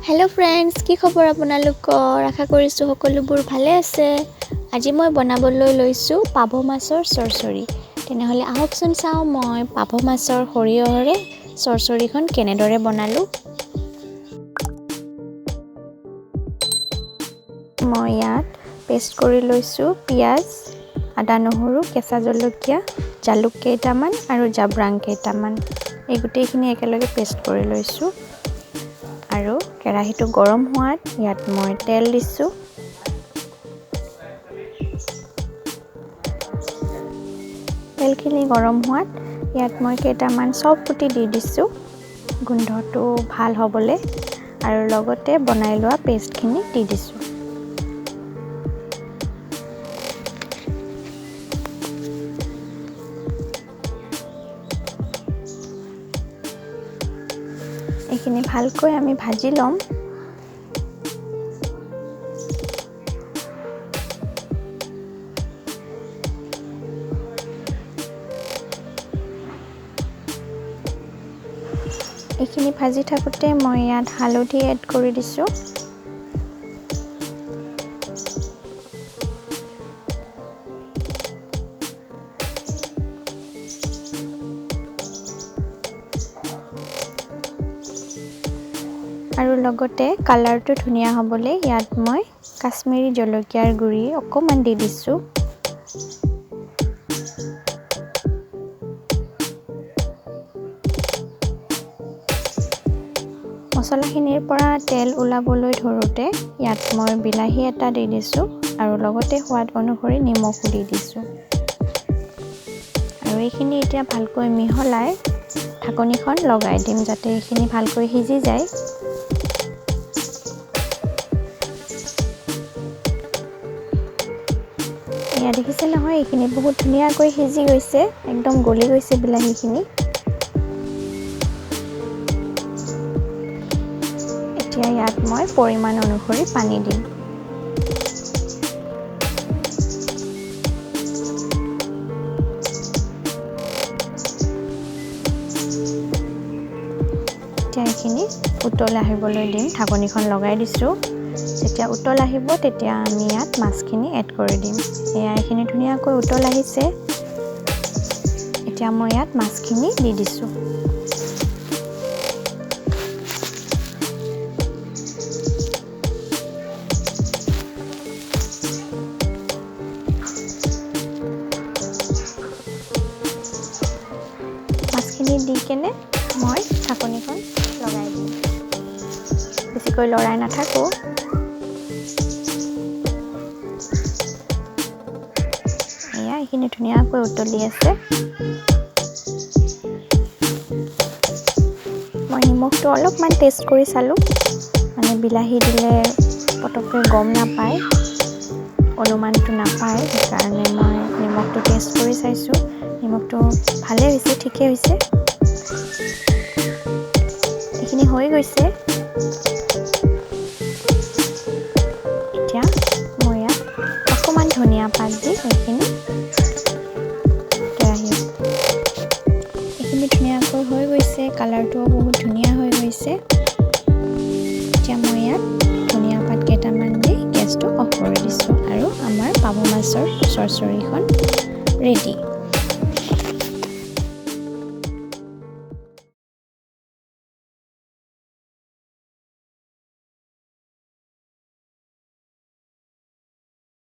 hello friends की खबर আপোনালোকৰ আশা কৰিছো সকলোবোৰ ভালে আছে আজি মই বনাবলৈ লৈছো পাভো মাছৰ চৰচৰি তেনেহলে আহকচোন চাও মই পাভো মাছৰ সৰিয়হৰে চৰচৰিখন কেনেদৰে বনালো মই ইয়াত পেষ্ট কৰি লৈছো পিয়াজ আদা নহৰু কেঁচা জলকীয়া জালুক কেইটামান আৰু জাব্ৰাং কেইটামান এই গুটেইখিনি একেলগে পেষ্ট কৰি লৈছো আৰু কেৰাহীটো গৰম হোৱাত ইয়াত মই তেল দিছো তেলখিনি গৰম হোৱাত ইয়াত মই কেইটামান চবপুটি দি দিছো গোন্ধটো ভাল হ'বলে আৰু লগতে বনাই লোৱা পেষ্টখিনি দি দিছো এইখিনি ভালকৈ আমি ভাজি লম এইখিনি ভাজি থাকোতে মই ইয়াত হালধি এড কৰি দিছো আৰু লগতে কালাৰটো ধুনিয়া হ'বলে ইয়াত মই কাশ্মীৰী জলকীয়াৰ গুৰি অকমান দি দিছো মছলাখিনিৰ পৰা তেল ওলাবলৈ ধৰোতে ইয়াত মই বিলাহী এটা দি দিছো আৰু লগতে সোৱাদ অনুসৰি নিমখ দি দিছো আৰু এইখিনি এতিয়া ভালকৈ মিহলাই ঢাকনিখন লগাই দিম যাতে এইখিনি ভালকৈ সিজি যায় এয়া দেখিছে নহয় এইখিনি বহুত ধুনিয়াকৈ সিজি গৈছে একদম গলি গৈছে বিলাহীখিনি এতিয়া ইয়াত মই পৰিমাণ অনুসৰি পানী দিম এতিয়া এইখিনি উতল আহিবলৈ দিম ঢাকনিখন লগাই দিছো যেতিয়া উতল আহিব তেতিয়া আমি ইয়াত মাছখিনি এড কৰি দিম এয়া এইখিনি ধুনিয়াকৈ উতল আহিছে এতিয়া মই ইয়াত মাছখিনি দি দিছো মাছখিনি দি কেনে মই ঢাকনিখন লগাই দিম বেছিকৈ লৰাই নাথাকো এয়া এইখিনি ধুনিয়াকৈ উতলি আছে মই নিমখটো অলপমান টেষ্ট কৰি চালো মানে বিলাহী দিলে পটককৈ গম নাপায় অনুমানটো নাপায় সেইকাৰণে মই নিমখটো টেষ্ট কৰি চাইছো নিমখটো ভালে হৈছে ঠিকে হৈছে এইখিনি হৈ গৈছে এতিয়া মই ইয়াত অকমান ধনিয়া পাত দি এইখিনি ধুনীয়াকৈ হৈ গৈছে কালাৰটো বহুত ধুনীয়া হৈ গৈছে এতিয়া মই ইয়াত ধনিয়া পাত কেইটামান দি গেছটো অফ কৰি দিছো আৰু আমাৰ পাভো মাছৰ চৰচৰিখন ৰেডি